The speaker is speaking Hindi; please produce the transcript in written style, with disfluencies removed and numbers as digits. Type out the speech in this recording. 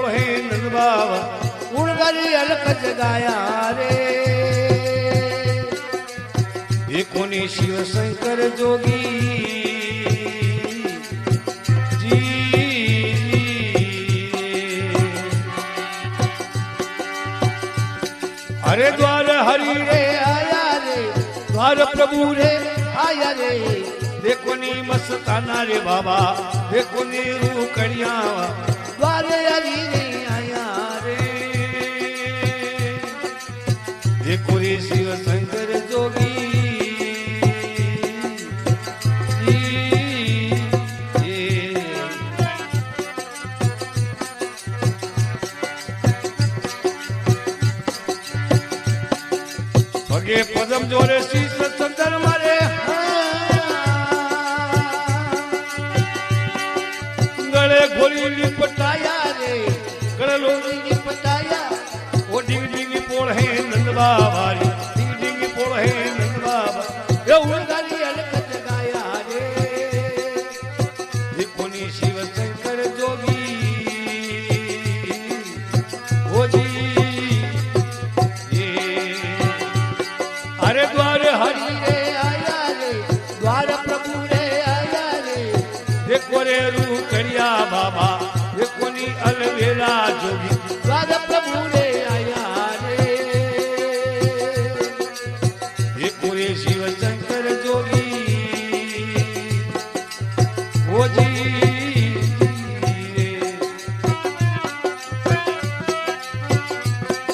पोहे नंद बाबा उड़गरी अलख जगाया रे ये कोनी शिव शंकर जोगी जी अरे द्वार हरि रे आया रे द्वार प्रभु रे आया रे देखो नी मस्ताना रे बाबा देखो नी रू कड़िया द्वार हरि रे आया रे देखो रे शिव शंकर जोगी भगे पदम जोरे शीश चंदन मारे गले घोड़ी लिपटाया रे गले लोगी लिपटाया वो डिंग डिंग पोड़ है नंद बाबा रे डिंग डिंग पोड़ है नंद बाबा ये उड़गारी अलग जगाया रे ये कोनी शिव शंकर जोगी ओ जी अरे द्वार हरि रे आया रे द्वार प्रभु रे आया रे देखो रे रू करिया बाबा देखो नी अलवेला जोगी